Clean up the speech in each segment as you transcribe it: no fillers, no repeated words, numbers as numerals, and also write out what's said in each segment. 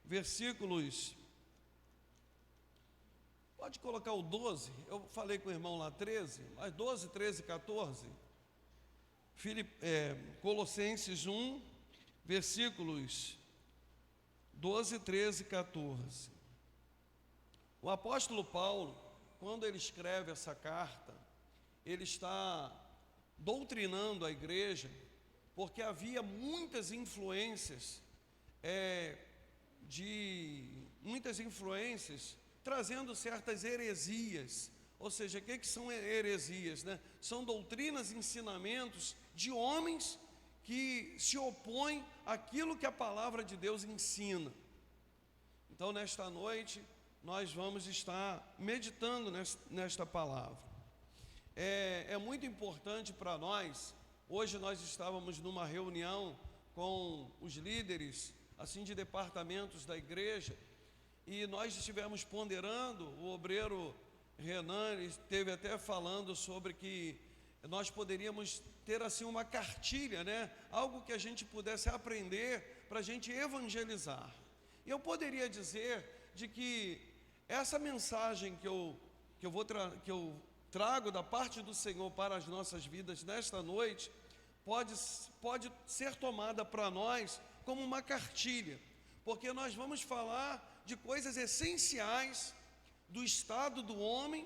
versículos, pode colocar o 12, eu falei com o irmão lá 13, mas 12, 13, 14, Colossenses 1, versículos 12, 13 e 14. O apóstolo Paulo, quando ele escreve essa carta, ele está doutrinando a igreja, porque havia muitas influências, trazendo certas heresias. Ou seja, o que são heresias, né? São doutrinas e ensinamentos de homens que se opõem àquilo que a palavra de Deus ensina. Então, nesta noite, nós vamos estar meditando nesta palavra. É muito importante para nós. Hoje nós estávamos numa reunião com os líderes, assim, de departamentos da igreja, e nós estivemos ponderando. O obreiro Renan esteve até falando sobre que nós poderíamos ter assim uma cartilha, né? Algo que a gente pudesse aprender para a gente evangelizar. E eu poderia dizer de que essa mensagem que eu trago da parte do Senhor para as nossas vidas nesta noite, pode ser tomada para nós como uma cartilha, porque nós vamos falar de coisas essenciais do estado do homem,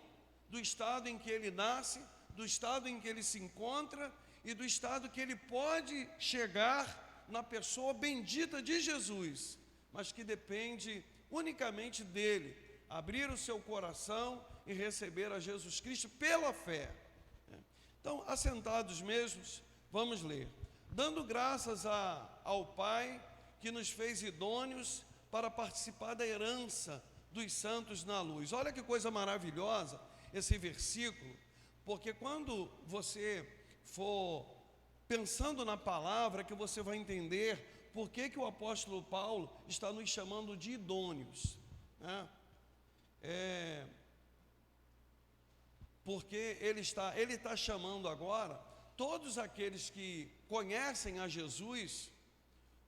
do estado em que ele nasce, do estado em que ele se encontra e do estado que ele pode chegar na pessoa bendita de Jesus, mas que depende unicamente dele, abrir o seu coração e receber a Jesus Cristo pela fé. Então, assentados mesmos, vamos ler. Dando graças ao Pai que nos fez idôneos para participar da herança dos santos na luz. Olha que coisa maravilhosa esse versículo, porque quando você for pensando na palavra, que você vai entender por que o apóstolo Paulo está nos chamando de idôneos, né? Porque ele está chamando agora todos aqueles que conhecem a Jesus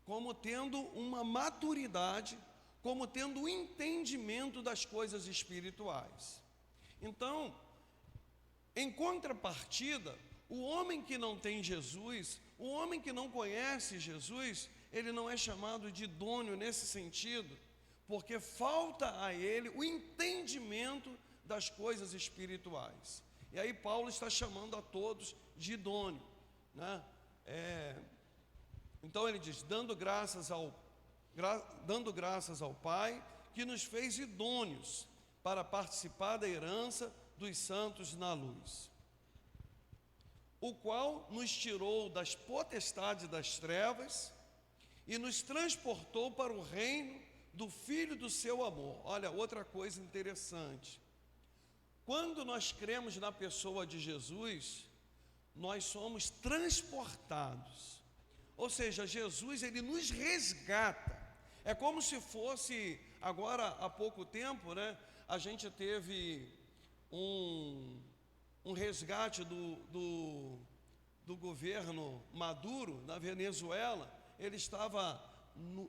como tendo uma maturidade, como tendo um entendimento das coisas espirituais. Então, em contrapartida, o homem que não tem Jesus, o homem que não conhece Jesus, ele não é chamado de idôneo nesse sentido, porque falta a ele o entendimento das coisas espirituais. E aí Paulo está chamando a todos de idôneo, né? Então ele diz, dando graças ao Pai, que nos fez idôneos para participar da herança dos santos na luz, o qual nos tirou das potestades das trevas e nos transportou para o reino do Filho do seu amor. Olha, outra coisa interessante. Quando nós cremos na pessoa de Jesus, nós somos transportados. Ou seja, Jesus, ele nos resgata. É como se fosse, agora há pouco tempo, né? A gente teve um resgate do governo Maduro na Venezuela. Ele estava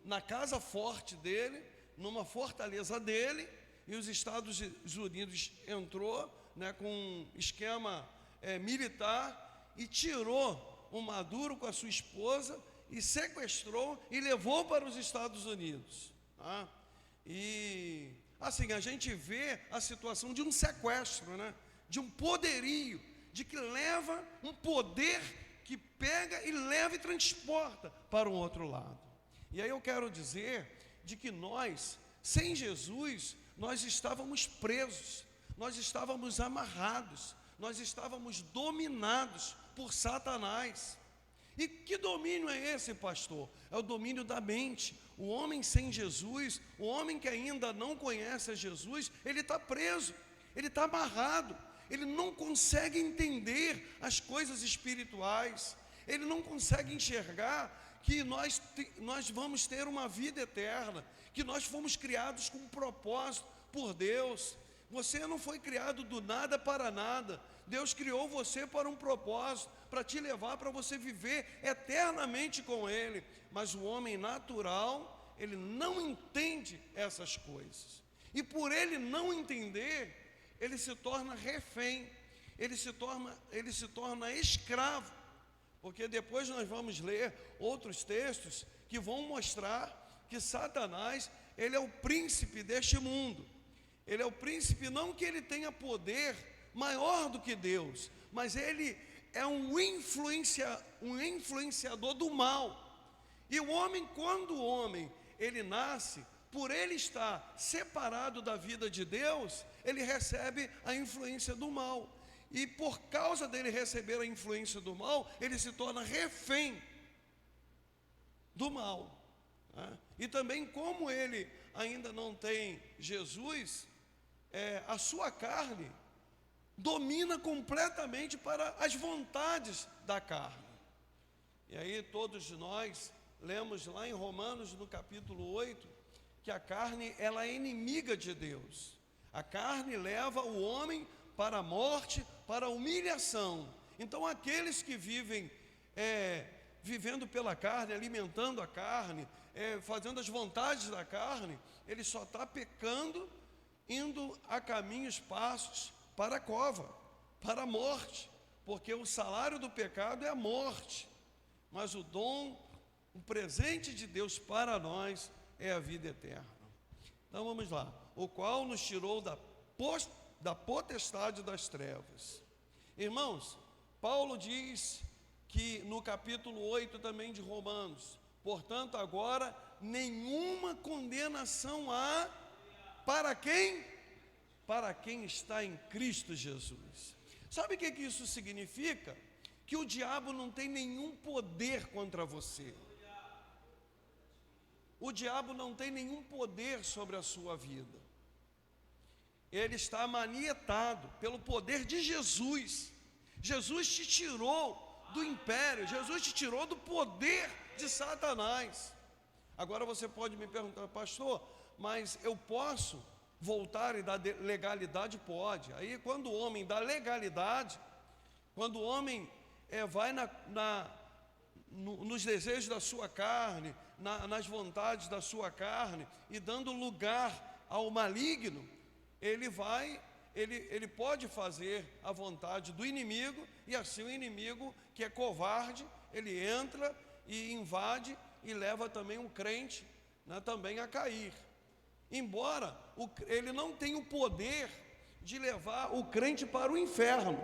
na casa forte dele, numa fortaleza dele, e os Estados Unidos entrou, né, com um esquema militar e tirou o Maduro com a sua esposa e sequestrou e levou para os Estados Unidos. Tá? E assim, a gente vê a situação de um sequestro, né, de um poderio, de que leva um poder que pega e leva e transporta para um outro lado. E aí eu quero dizer de que nós, sem Jesus, nós estávamos presos, nós estávamos amarrados, nós estávamos dominados por Satanás. E que domínio é esse, pastor? É o domínio da mente. O homem sem Jesus, o homem que ainda não conhece a Jesus, ele está preso, ele está amarrado, ele não consegue entender as coisas espirituais, ele não consegue enxergar que nós vamos ter uma vida eterna, que nós fomos criados com um propósito por Deus. Você não foi criado do nada para nada. Deus criou você para um propósito, para te levar, para você viver eternamente com Ele. Mas o homem natural, ele não entende essas coisas. E por ele não entender, ele se torna refém, ele se torna escravo. Porque depois nós vamos ler outros textos que vão mostrar que Satanás, ele é o príncipe deste mundo. Ele é o príncipe, não que ele tenha poder maior do que Deus, mas ele é um influenciador do mal. E o homem, quando o homem ele nasce, por ele estar separado da vida de Deus, ele recebe a influência do mal. E por causa dele receber a influência do mal, ele se torna refém do mal. E também, como ele ainda não tem Jesus, a sua carne domina completamente para as vontades da carne. E aí todos nós lemos lá em Romanos, no capítulo 8, que a carne, ela é inimiga de Deus. A carne leva o homem para a morte, para a humilhação. Então aqueles que vivem vivendo pela carne, alimentando a carne, fazendo as vontades da carne, ele só está pecando, indo a caminhos, passos para a cova, para a morte, porque o salário do pecado é a morte, mas o dom, o presente de Deus para nós é a vida eterna. Então vamos lá, o qual nos tirou da potestade das trevas. Irmãos, Paulo diz que no capítulo 8 também de Romanos, portanto agora nenhuma condenação há para quem? Para quem está em Cristo Jesus. Sabe o que isso significa? Que o diabo não tem nenhum poder contra você. O diabo não tem nenhum poder sobre a sua vida. Ele está manietado pelo poder de Jesus. Jesus te tirou do império, Jesus te tirou do poder de Satanás. Agora você pode me perguntar, pastor, mas eu posso voltar e dar legalidade? Pode. Aí quando o homem dá legalidade, quando o homem vai nos desejos da sua carne, nas vontades da sua carne, e dando lugar ao maligno, ele pode fazer a vontade do inimigo, e assim o inimigo, que é covarde, ele entra e invade e leva também um crente, também a cair. Embora ele não tenha o poder de levar o crente para o inferno,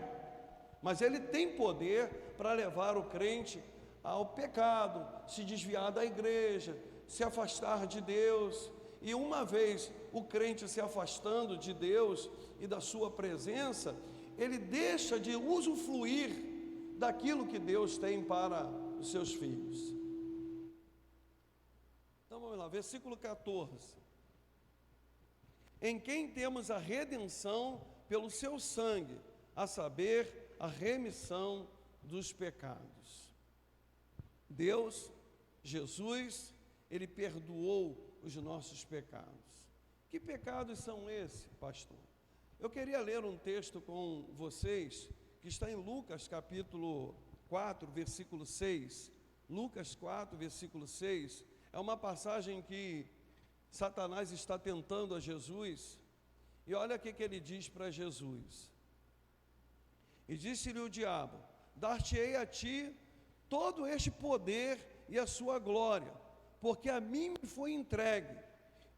mas ele tem poder para levar o crente ao pecado, se desviar da igreja, se afastar de Deus. E uma vez o crente se afastando de Deus e da sua presença, ele deixa de usufruir daquilo que Deus tem para os seus filhos. Então vamos lá, versículo 14. Em quem temos a redenção pelo seu sangue, a saber, a remissão dos pecados. Deus, Jesus, ele perdoou os nossos pecados. Que pecados são esses, pastor? Eu queria ler um texto com vocês, que está em Lucas capítulo 4, versículo 6. Lucas 4, versículo 6, é uma passagem que Satanás está tentando a Jesus, e olha o que ele diz para Jesus. E disse-lhe o diabo: dar-te-ei a ti todo este poder e a sua glória, porque a mim me foi entregue,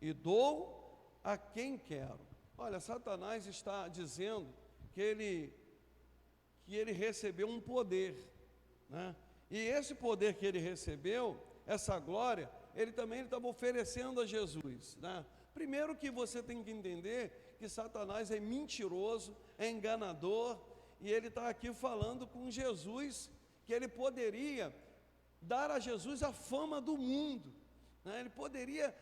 e dou a quem quero. Olha, Satanás está dizendo que ele recebeu um poder, né? E esse poder que ele recebeu, essa glória, ele também estava oferecendo a Jesus, né? Primeiro que você tem que entender que Satanás é mentiroso, é enganador, e ele está aqui falando com Jesus, que ele poderia dar a Jesus a fama do mundo, né? Ele poderia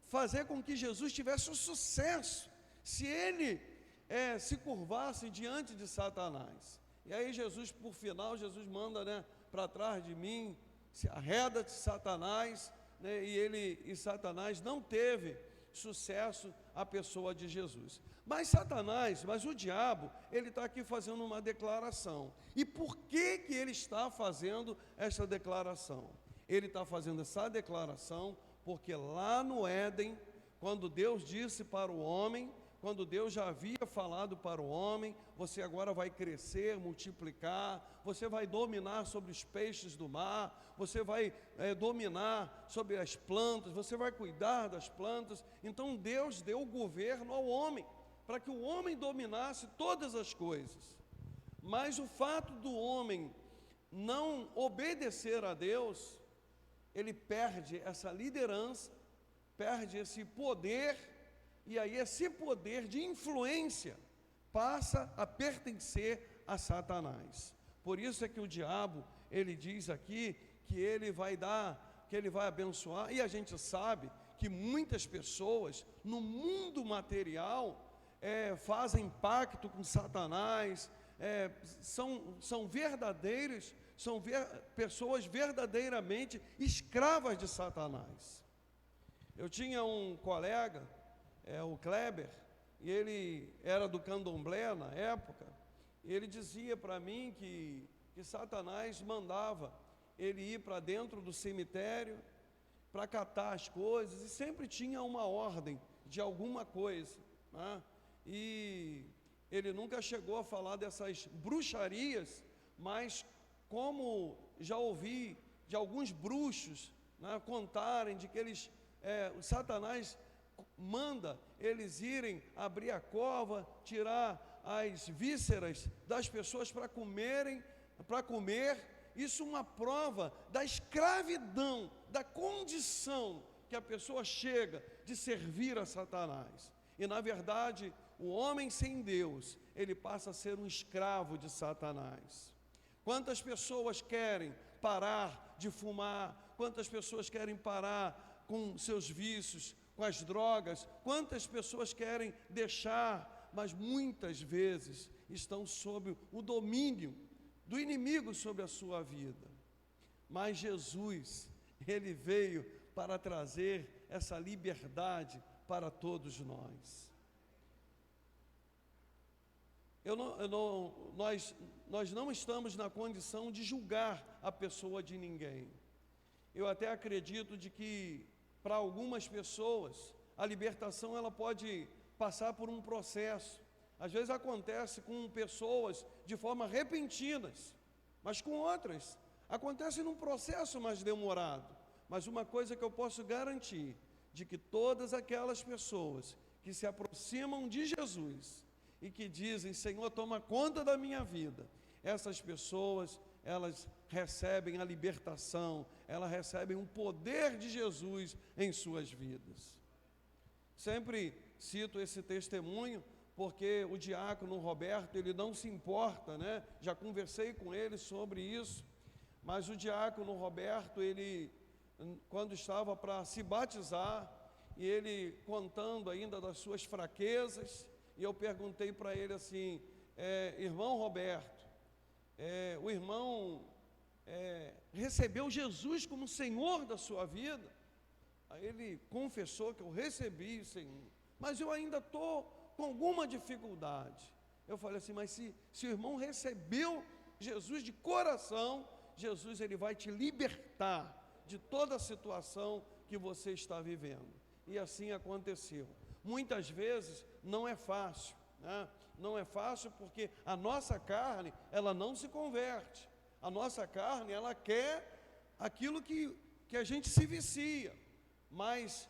fazer com que Jesus tivesse um sucesso, se ele se curvasse diante de Satanás. E aí Jesus, por final, Jesus manda, né, para trás de mim, se arreda de Satanás, né, e Satanás não teve sucesso a pessoa de Jesus. Mas o diabo, ele está aqui fazendo uma declaração. E por que ele está fazendo essa declaração? Ele está fazendo essa declaração porque lá no Éden, quando Deus disse para o homem, quando Deus já havia falado para o homem, você agora vai crescer, multiplicar, você vai dominar sobre os peixes do mar, você vai dominar sobre as plantas, você vai cuidar das plantas. Então Deus deu o governo ao homem, para que o homem dominasse todas as coisas. Mas o fato do homem não obedecer a Deus, ele perde essa liderança, perde esse poder, e aí esse poder de influência passa a pertencer a Satanás. Por isso é que o diabo, ele diz aqui que ele vai dar, que ele vai abençoar, e a gente sabe que muitas pessoas no mundo material fazem pacto com Satanás, são verdadeiros, pessoas verdadeiramente escravas de Satanás. Eu tinha um colega, o Kleber, e ele era do candomblé na época, e ele dizia para mim que Satanás mandava ele ir para dentro do cemitério para catar as coisas, e sempre tinha uma ordem de alguma coisa, né? E ele nunca chegou a falar dessas bruxarias, mas como já ouvi de alguns bruxos, né, contarem de que Satanás manda eles irem abrir a cova, tirar as vísceras das pessoas para comer, isso uma prova da escravidão, da condição que a pessoa chega de servir a Satanás. E na verdade, o homem sem Deus, ele passa a ser um escravo de Satanás. Quantas pessoas querem parar de fumar? Quantas pessoas querem parar com seus vícios, com as drogas? Quantas pessoas querem deixar, mas muitas vezes estão sob o domínio do inimigo sobre a sua vida. Mas Jesus, ele veio para trazer essa liberdade para todos nós. Nós não estamos na condição de julgar a pessoa de ninguém. Eu até acredito de que para algumas pessoas a libertação ela pode passar por um processo. Às vezes acontece com pessoas de forma repentinas, mas com outras acontece num processo mais demorado. Mas uma coisa que eu posso garantir, de que todas aquelas pessoas que se aproximam de Jesus e que dizem: Senhor, toma conta da minha vida, essas pessoas, elas recebem a libertação, elas recebem o poder de Jesus em suas vidas. Sempre cito esse testemunho, porque o diácono Roberto, ele não se importa, né? Já conversei com ele sobre isso, mas o diácono Roberto, ele, quando estava para se batizar, e ele contando ainda das suas fraquezas, e eu perguntei para ele assim: irmão Roberto, o irmão recebeu Jesus como Senhor da sua vida? Aí ele confessou que eu recebi o Senhor, mas eu ainda estou com alguma dificuldade. Eu falei assim: mas se o irmão recebeu Jesus de coração, Jesus ele vai te libertar de toda a situação que você está vivendo. E assim aconteceu. Muitas vezes não é fácil, né? Não é fácil porque a nossa carne, ela não se converte. A nossa carne, ela quer aquilo que a gente se vicia. Mas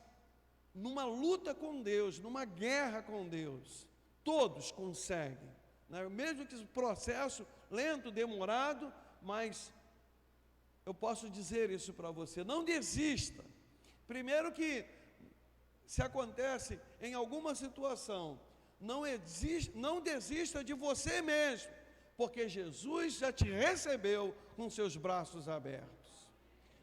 numa luta com Deus, numa guerra com Deus, todos conseguem, né? Mesmo que o processo lento, demorado, mas eu posso dizer isso para você: não desista. Primeiro que, se acontece em alguma situação, não desista de você mesmo, porque Jesus já te recebeu com seus braços abertos.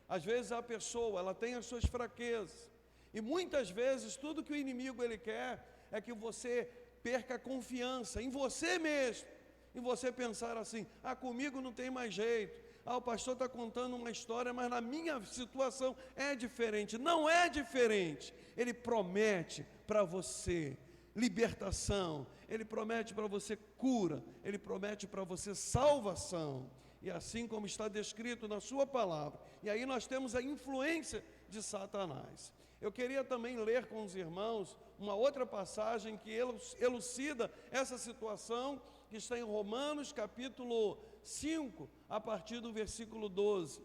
Às vezes a pessoa, ela tem as suas fraquezas, e muitas vezes tudo que o inimigo ele quer é que você perca a confiança em você mesmo, e você pensar assim: comigo não tem mais jeito, o pastor está contando uma história, mas na minha situação é diferente. Não é diferente. Ele promete para você libertação, ele promete para você cura, ele promete para você salvação, e assim como está descrito na sua palavra. E aí nós temos a influência de Satanás. Eu queria também ler com os irmãos uma outra passagem que elucida essa situação, que está em Romanos capítulo 5, a partir do versículo 12.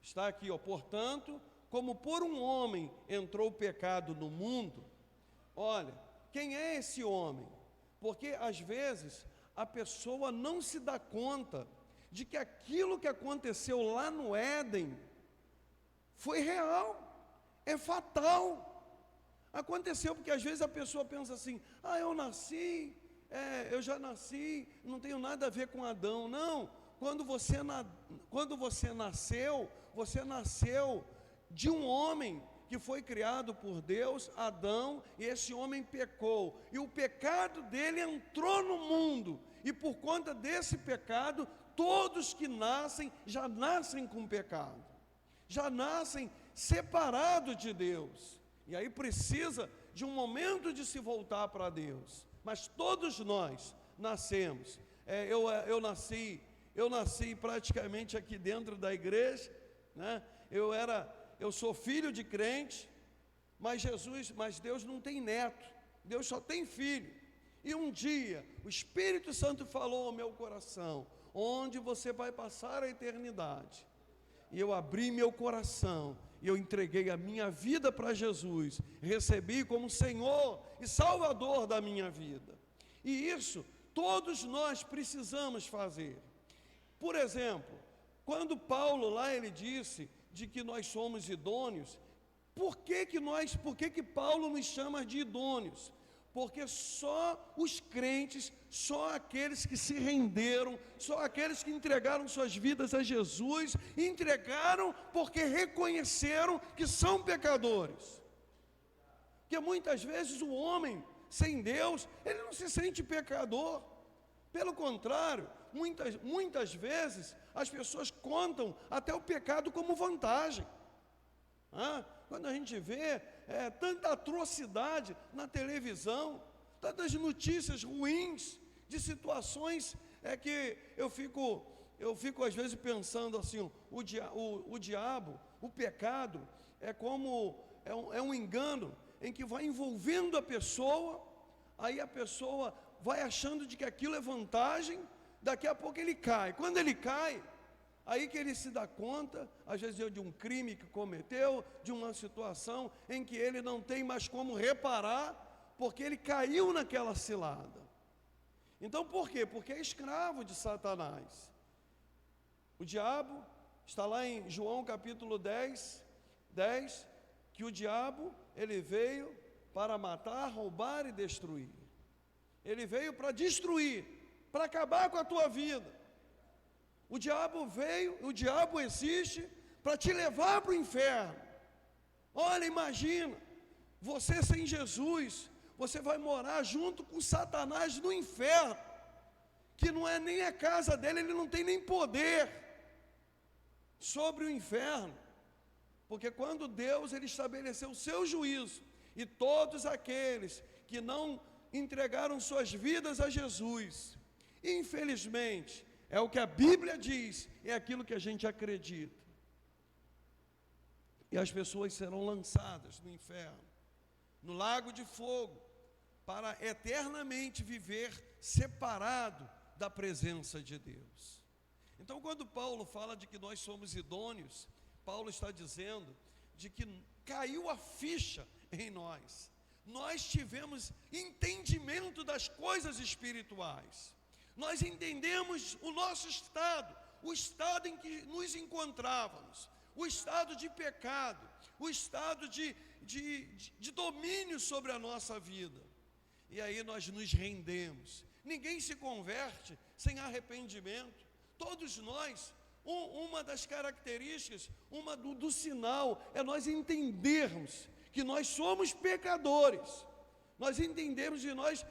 Está aqui, portanto, como por um homem entrou o pecado no mundo. Olha, quem é esse homem? Porque às vezes a pessoa não se dá conta de que aquilo que aconteceu lá no Éden foi real, é fatal. Aconteceu porque às vezes a pessoa pensa assim: eu já nasci, não tenho nada a ver com Adão. Não, quando você nasceu de um homem que foi criado por Deus, Adão, e esse homem pecou, e o pecado dele entrou no mundo, e por conta desse pecado, todos que nascem, já nascem com pecado, já nascem separados de Deus, e aí precisa de um momento de se voltar para Deus, mas todos nós nascemos. Eu nasci praticamente aqui dentro da igreja, né? Eu sou filho de crente, mas Deus não tem neto, Deus só tem filho. E um dia o Espírito Santo falou ao meu coração: onde você vai passar a eternidade? E eu abri meu coração, e eu entreguei a minha vida para Jesus, recebi como Senhor e Salvador da minha vida. E isso todos nós precisamos fazer. Por exemplo, quando Paulo lá ele disse de que nós somos idôneos, por que Paulo nos chama de idôneos? Porque só os crentes, só aqueles que se renderam, só aqueles que entregaram suas vidas a Jesus, entregaram porque reconheceram que são pecadores. Porque muitas vezes o homem sem Deus, ele não se sente pecador. Pelo contrário, muitas vezes as pessoas contam até o pecado como vantagem. Quando a gente vê tanta atrocidade na televisão, tantas notícias ruins, de situações, que eu fico às vezes pensando assim: o diabo, o pecado, é um engano em que vai envolvendo a pessoa, aí a pessoa vai achando de que aquilo é vantagem, daqui a pouco ele cai. Quando ele cai, aí que ele se dá conta, às vezes de um crime que cometeu, de uma situação em que ele não tem mais como reparar, porque ele caiu naquela cilada. Então por quê? Porque é escravo de Satanás. O diabo, está lá em João capítulo 10, que o diabo, ele veio para matar, roubar e destruir. Ele veio para destruir, para acabar com a tua vida. O diabo existe para te levar para o inferno. Olha, imagina, você sem Jesus, você vai morar junto com Satanás no inferno, que não é nem a casa dele, ele não tem nem poder sobre o inferno, porque quando Deus ele estabeleceu o seu juízo, e todos aqueles que não entregaram suas vidas a Jesus, infelizmente, é o que a Bíblia diz, é aquilo que a gente acredita, e as pessoas serão lançadas no inferno, no lago de fogo, para eternamente viver separado da presença de Deus. Então, quando Paulo fala de que nós somos idôneos, Paulo está dizendo de que caiu a ficha em nós. Nós tivemos entendimento das coisas espirituais. Nós entendemos o nosso estado, o estado em que nos encontrávamos, o estado de pecado, o estado de domínio sobre a nossa vida. E aí nós nos rendemos. Ninguém se converte sem arrependimento. Todos nós, uma das características, do sinal, é nós entendermos que nós somos pecadores. Nós entendemos e nós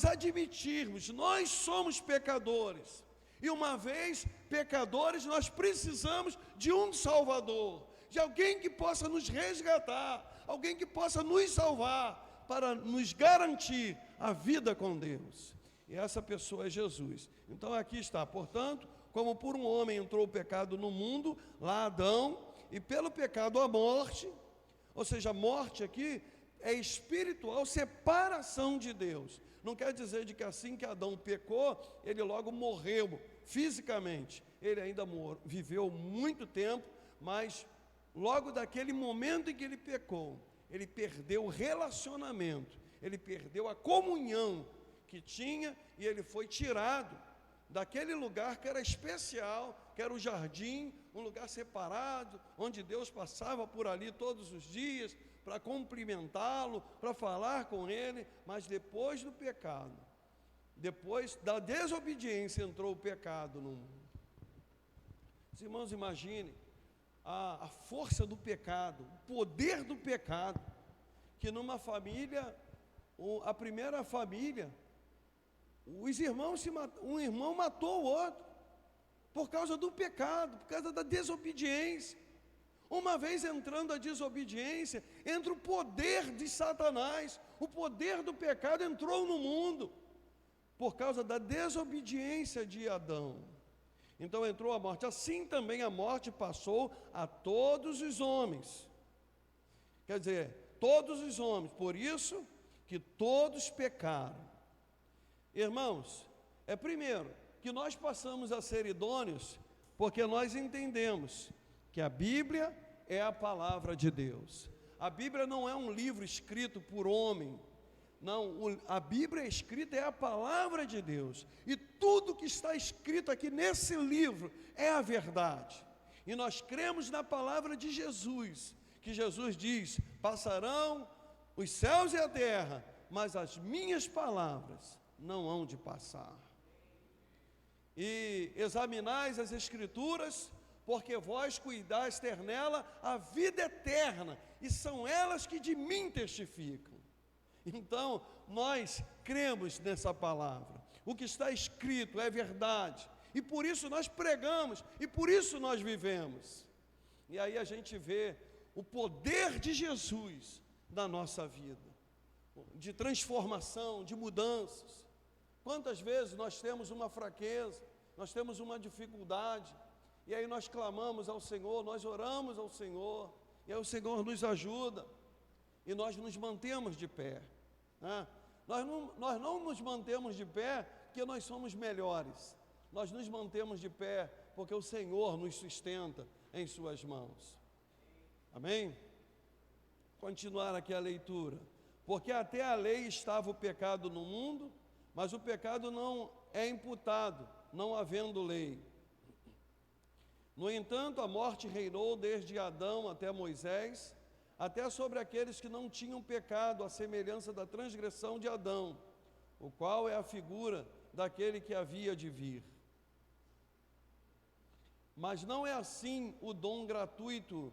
admitirmos, nós somos pecadores. E uma vez pecadores, nós precisamos de um Salvador, de alguém que possa nos resgatar, alguém que possa nos salvar, para nos garantir a vida com Deus. E essa pessoa é Jesus. Então aqui está, portanto, como por um homem entrou o pecado no mundo, lá Adão, e pelo pecado a morte, ou seja, a morte aqui é espiritual, separação de Deus. Não quer dizer de que assim que Adão pecou, ele logo morreu fisicamente. Ele ainda viveu muito tempo, mas logo daquele momento em que ele pecou, ele perdeu o relacionamento, ele perdeu a comunhão que tinha, e ele foi tirado daquele lugar que era especial, que era o jardim, um lugar separado, onde Deus passava por ali todos os dias, para cumprimentá-lo, para falar com ele. Mas depois do pecado, depois da desobediência, entrou o pecado no mundo. Os irmãos, imaginem a força do pecado, o poder do pecado, que numa família, a primeira família, os irmãos um irmão matou o outro, por causa do pecado, por causa da desobediência. Uma vez entrando a desobediência, entra o poder de Satanás, o poder do pecado entrou no mundo, por causa da desobediência de Adão. Então entrou a morte, assim também a morte passou a todos os homens. Quer dizer, todos os homens, por isso que todos pecaram. Irmãos, primeiro, que nós passamos a ser idôneos, porque nós entendemos que a Bíblia é a palavra de Deus. A Bíblia não é um livro escrito por homem, não, a Bíblia escrita é a palavra de Deus, e tudo que está escrito aqui nesse livro é a verdade. E nós cremos na palavra de Jesus, que Jesus diz: passarão os céus e a terra, mas as minhas palavras não hão de passar. E examinais as Escrituras, porque vós cuidais ter nela a vida eterna, e são elas que de mim testificam. Então, nós cremos nessa palavra. O que está escrito é verdade, e por isso nós pregamos, e por isso nós vivemos. E aí a gente vê o poder de Jesus na nossa vida, de transformação, de mudanças. Quantas vezes nós temos uma fraqueza, nós temos uma dificuldade, e aí nós clamamos ao Senhor, nós oramos ao Senhor, e aí o Senhor nos ajuda, e nós nos mantemos de pé. Nós não nos mantemos de pé porque nós somos melhores, nós nos mantemos de pé porque o Senhor nos sustenta em suas mãos. Amém? Continuar aqui a leitura. Porque até a lei estava o pecado no mundo, mas o pecado não é imputado, não havendo lei. No entanto, a morte reinou desde Adão até Moisés, até sobre aqueles que não tinham pecado, à semelhança da transgressão de Adão, o qual é a figura daquele que havia de vir. Mas não é assim o dom gratuito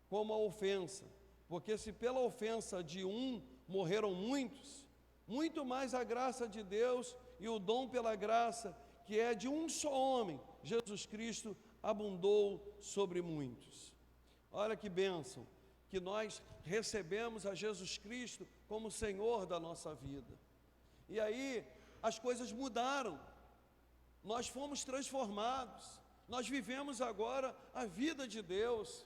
como a ofensa, porque se pela ofensa de um morreram muitos, muito mais a graça de Deus e o dom pela graça, que é de um só homem, Jesus Cristo, abundou sobre muitos. Olha que bênção, que nós recebemos a Jesus Cristo como Senhor da nossa vida. E aí as coisas mudaram, nós fomos transformados, nós vivemos agora a vida de Deus,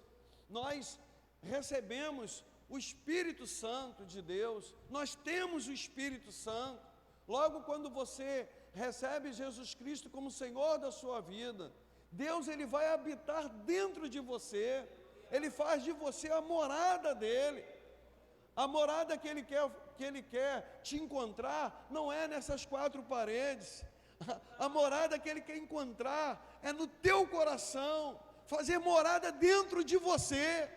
nós recebemos o Espírito Santo de Deus, nós temos o Espírito Santo. Logo quando você recebe Jesus Cristo como Senhor da sua vida, Deus ele vai habitar dentro de você, Ele faz de você a morada dEle. A morada que Ele quer te encontrar não é nessas quatro paredes, a morada que Ele quer encontrar é no teu coração, fazer morada dentro de você.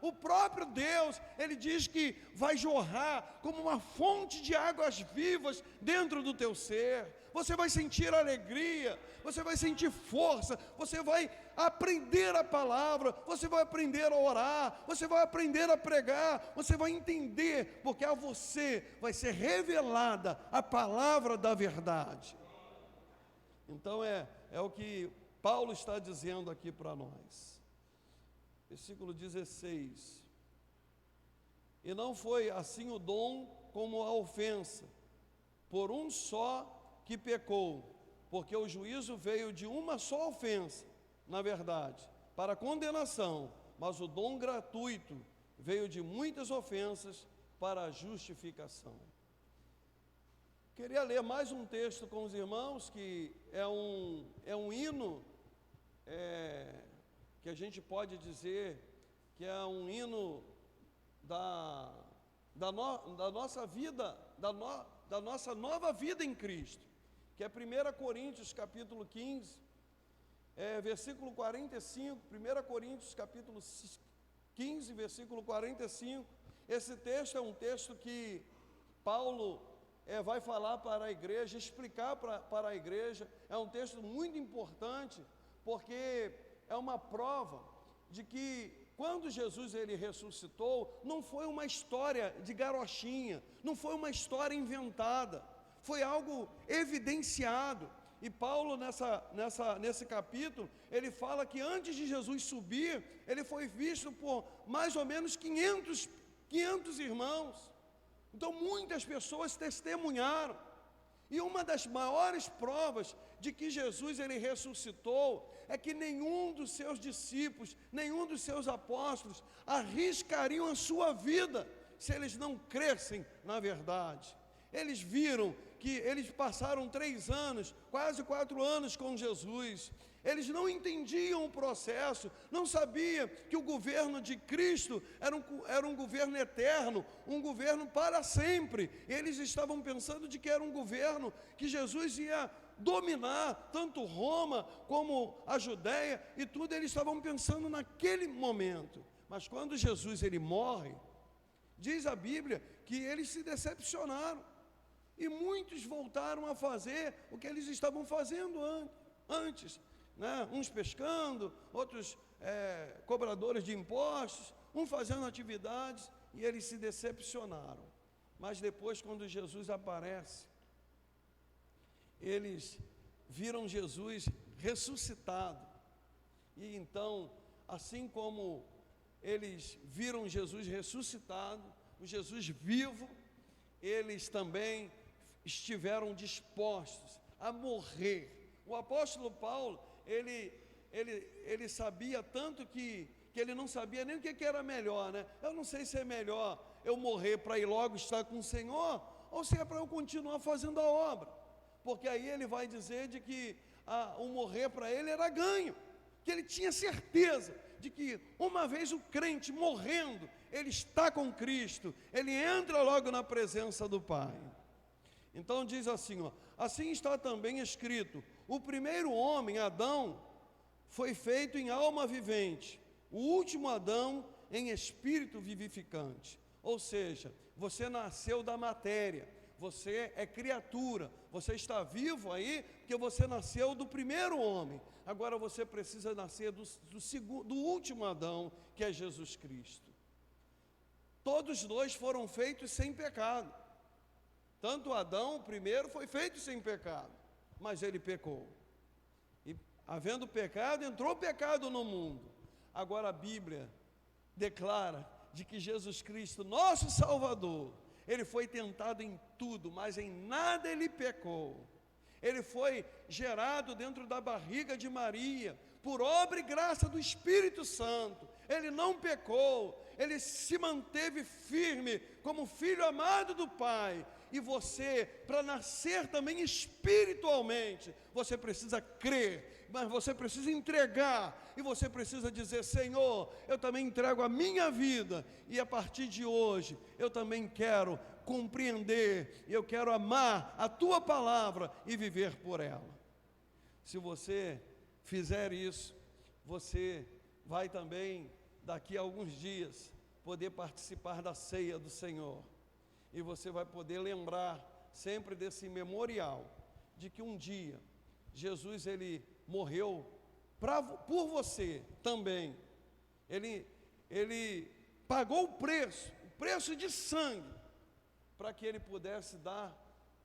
O próprio Deus, Ele diz que vai jorrar como uma fonte de águas vivas dentro do teu ser. Você vai sentir alegria, você vai sentir força, você vai aprender a palavra, você vai aprender a orar, você vai aprender a pregar, você vai entender, porque a você vai ser revelada a palavra da verdade. Então é o que Paulo está dizendo aqui para nós. Versículo 16: e não foi assim o dom como a ofensa, por um só que pecou, porque o juízo veio de uma só ofensa, na verdade, para condenação, mas o dom gratuito veio de muitas ofensas para a justificação. Queria ler mais um texto com os irmãos, que é um hino, que a gente pode dizer que é um hino da nossa vida, da nossa nova vida em Cristo, que é 1 Coríntios capítulo 15, versículo 45, 1 Coríntios capítulo 15, versículo 45. Esse texto é um texto que Paulo vai falar para a igreja, explicar para a igreja. É um texto muito importante, porque é uma prova de que quando Jesus ele ressuscitou, não foi uma história de garochinha, não foi uma história inventada, foi algo evidenciado. E Paulo nesse capítulo, ele fala que antes de Jesus subir, ele foi visto por mais ou menos 500 irmãos. Então muitas pessoas testemunharam. E uma das maiores provas de que Jesus ele ressuscitou é que nenhum dos seus discípulos, nenhum dos seus apóstolos arriscariam a sua vida se eles não crescem na verdade. Eles viram que eles passaram 3 anos, quase 4 anos com Jesus. Eles não entendiam o processo, não sabiam que o governo de Cristo era um governo eterno, um governo para sempre. Eles estavam pensando de que era um governo que Jesus ia dominar, tanto Roma como a Judéia e tudo. Eles estavam pensando naquele momento. Mas quando Jesus ele morre, diz a Bíblia que eles se decepcionaram. E muitos voltaram a fazer o que eles estavam fazendo antes, né? Uns pescando, outros cobradores de impostos, uns fazendo atividades, e eles se decepcionaram. Mas depois, quando Jesus aparece, eles viram Jesus ressuscitado. E então, assim como eles viram Jesus ressuscitado, o Jesus vivo, eles também estiveram dispostos a morrer. O apóstolo Paulo, ele sabia tanto que ele não sabia nem o que era melhor, né? Eu não sei se é melhor eu morrer para ir logo estar com o Senhor, ou se é para eu continuar fazendo a obra, porque aí ele vai dizer de que o morrer para ele era ganho, que ele tinha certeza de que uma vez o crente morrendo, ele está com Cristo, ele entra logo na presença do Pai. Então diz assim, assim está também escrito: o primeiro homem, Adão, foi feito em alma vivente, o último Adão em espírito vivificante. Ou seja, você nasceu da matéria, você é criatura, você está vivo aí porque você nasceu do primeiro homem. Agora você precisa nascer do último Adão, que é Jesus Cristo. Todos dois foram feitos sem pecado. Tanto Adão, o primeiro, foi feito sem pecado, mas ele pecou. E havendo pecado, entrou pecado no mundo. Agora a Bíblia declara de que Jesus Cristo, nosso Salvador, ele foi tentado em tudo, mas em nada ele pecou. Ele foi gerado dentro da barriga de Maria, por obra e graça do Espírito Santo. Ele não pecou, ele se manteve firme como filho amado do Pai. E você, para nascer também espiritualmente, você precisa crer, mas você precisa entregar, e você precisa dizer: Senhor, eu também entrego a minha vida, e a partir de hoje, eu também quero compreender, eu quero amar a Tua palavra e viver por ela. Se você fizer isso, você vai também, daqui a alguns dias, poder participar da ceia do Senhor. E você vai poder lembrar sempre desse memorial, de que um dia, Jesus ele morreu por você também. Ele pagou o preço de sangue, para que ele pudesse dar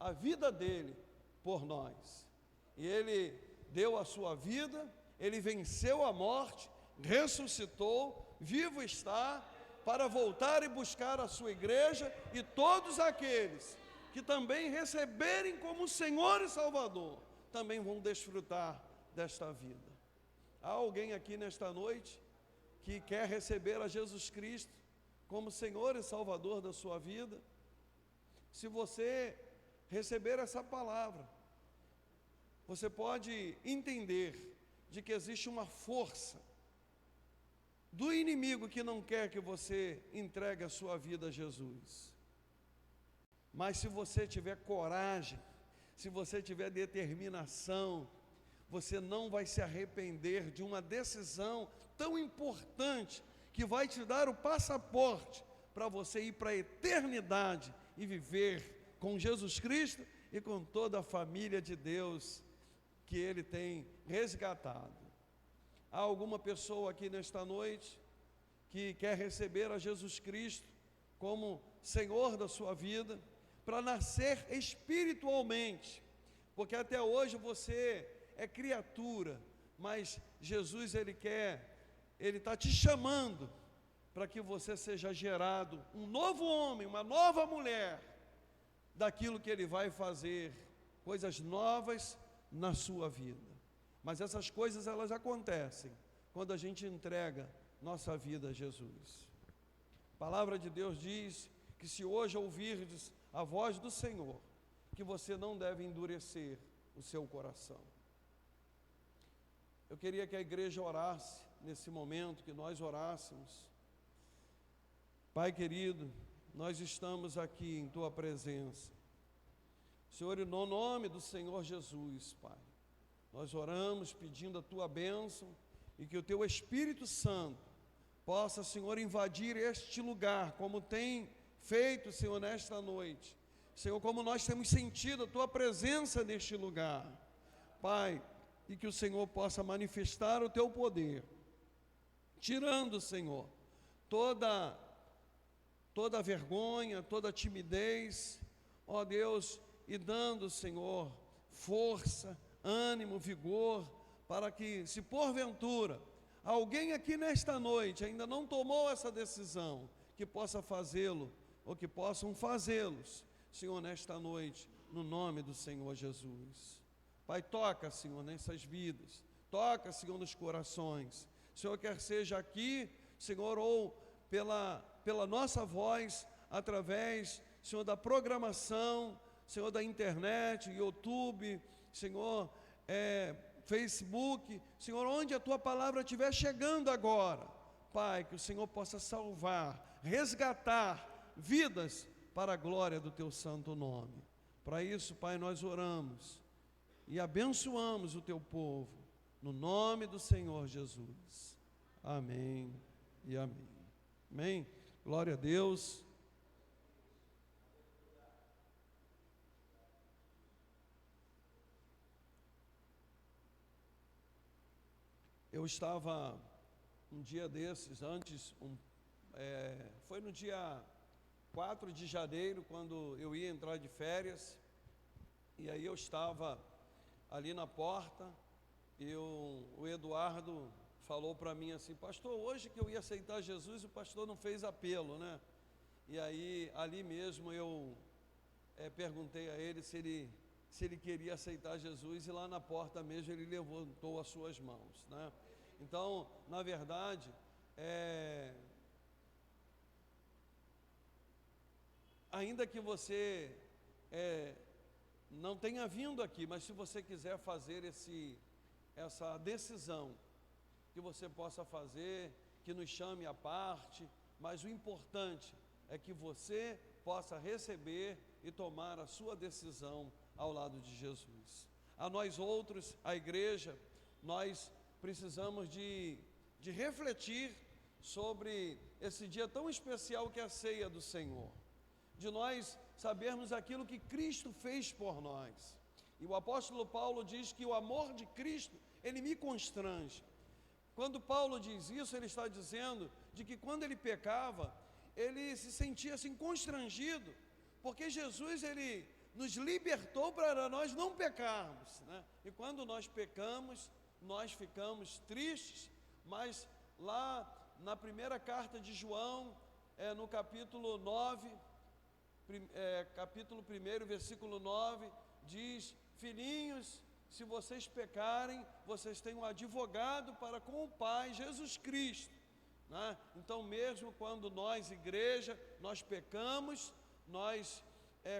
a vida dele por nós. E ele deu a sua vida, ele venceu a morte, ressuscitou, vivo está, para voltar e buscar a sua igreja e todos aqueles que também receberem como Senhor e Salvador, também vão desfrutar desta vida. Há alguém aqui nesta noite que quer receber a Jesus Cristo como Senhor e Salvador da sua vida? Se você receber essa palavra, você pode entender de que existe uma força do inimigo que não quer que você entregue a sua vida a Jesus. Mas se você tiver coragem, se você tiver determinação, você não vai se arrepender de uma decisão tão importante que vai te dar o passaporte para você ir para a eternidade e viver com Jesus Cristo e com toda a família de Deus que Ele tem resgatado. Há alguma pessoa aqui nesta noite que quer receber a Jesus Cristo como Senhor da sua vida, para nascer espiritualmente, porque até hoje você é criatura, mas Jesus Ele está te chamando para que você seja gerado um novo homem, uma nova mulher, daquilo que Ele vai fazer, coisas novas na sua vida. Mas essas coisas elas acontecem quando a gente entrega nossa vida a Jesus. A palavra de Deus diz que se hoje ouvirdes a voz do Senhor, que você não deve endurecer o seu coração. Eu queria que a igreja orasse nesse momento, que nós orássemos. Pai querido, nós estamos aqui em Tua presença. Senhor, no nome do Senhor Jesus, Pai, nós oramos pedindo a Tua bênção e que o Teu Espírito Santo possa, Senhor, invadir este lugar, como tem feito, Senhor, nesta noite. Senhor, como nós temos sentido a Tua presença neste lugar. Pai, e que o Senhor possa manifestar o Teu poder, tirando, Senhor, toda vergonha, toda timidez, ó Deus, e dando, Senhor, força, ânimo, vigor, para que, se porventura alguém aqui nesta noite ainda não tomou essa decisão, que possa fazê-lo, ou que possam fazê-los, Senhor, nesta noite, no nome do Senhor Jesus. Pai, toca, Senhor, nessas vidas, toca, Senhor, nos corações. Senhor, quer seja aqui, Senhor, ou pela nossa voz, através, Senhor, da programação, Senhor, da internet, YouTube, Senhor, Facebook, Senhor, onde a Tua palavra estiver chegando agora, Pai, que o Senhor possa salvar, resgatar vidas para a glória do Teu santo nome. Para isso, Pai, nós oramos e abençoamos o Teu povo, no nome do Senhor Jesus. Amém e amém. Amém. Glória a Deus. Eu estava um dia desses, foi no dia 4 de janeiro, quando eu ia entrar de férias, e aí eu estava ali na porta, e o Eduardo falou para mim assim: pastor, hoje que eu ia aceitar Jesus, o pastor não fez apelo, né? E aí, ali mesmo, eu perguntei a ele se ele queria aceitar Jesus, e lá na porta mesmo ele levantou as suas mãos, né? Então, na verdade, ainda que você não tenha vindo aqui, mas se você quiser fazer essa decisão, que você possa fazer, que nos chame à parte, mas o importante é que você possa receber e tomar a sua decisão ao lado de Jesus. A nós outros, a igreja, nós precisamos de refletir sobre esse dia tão especial que é a ceia do Senhor, de nós sabermos aquilo que Cristo fez por nós. E o apóstolo Paulo diz que o amor de Cristo, ele me constrange. Quando Paulo diz isso, ele está dizendo de que quando ele pecava, ele se sentia assim constrangido, porque Jesus, ele nos libertou para nós não pecarmos, né? E quando nós pecamos, nós ficamos tristes, mas lá na primeira carta de João, no capítulo 9, capítulo 1, versículo 9, diz: filhinhos, se vocês pecarem, vocês têm um advogado para com o Pai, Jesus Cristo, né? Então, mesmo quando nós, igreja, nós pecamos, nós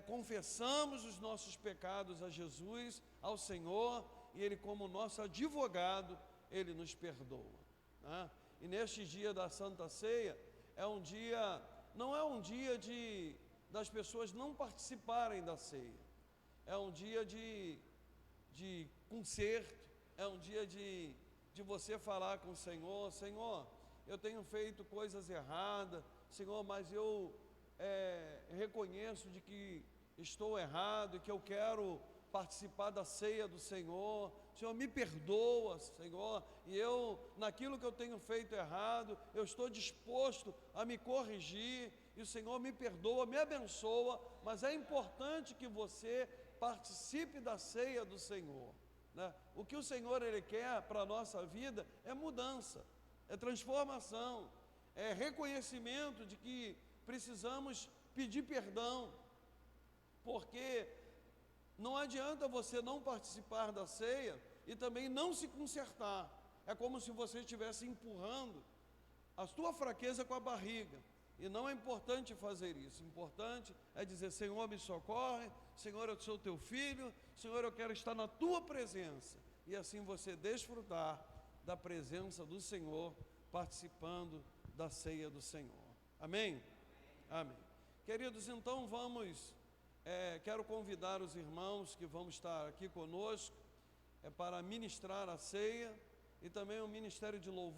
confessamos os nossos pecados a Jesus, ao Senhor, e Ele, como nosso advogado, Ele nos perdoa, né? E neste dia da Santa Ceia, não é um dia das pessoas não participarem da ceia, é um dia de conserto, é um dia de você falar com o Senhor: Senhor, eu tenho feito coisas erradas, Senhor, mas eu reconheço de que estou errado e que eu quero participar da ceia do Senhor. Senhor, me perdoa, Senhor, e eu, naquilo que eu tenho feito errado, eu estou disposto a me corrigir, e o Senhor me perdoa, me abençoa, mas é importante que você participe da ceia do Senhor, né? O que o Senhor, Ele quer para a nossa vida é mudança, é transformação, é reconhecimento de que precisamos pedir perdão, porque não adianta você não participar da ceia e também não se consertar. É como se você estivesse empurrando a sua fraqueza com a barriga. E não é importante fazer isso. O importante é dizer: Senhor, me socorre, Senhor, eu sou teu filho, Senhor, eu quero estar na tua presença. E assim você desfrutar da presença do Senhor, participando da ceia do Senhor. Amém? Amém. Queridos, então quero convidar os irmãos que vão estar aqui conosco para ministrar a ceia, e também o ministério de louvor.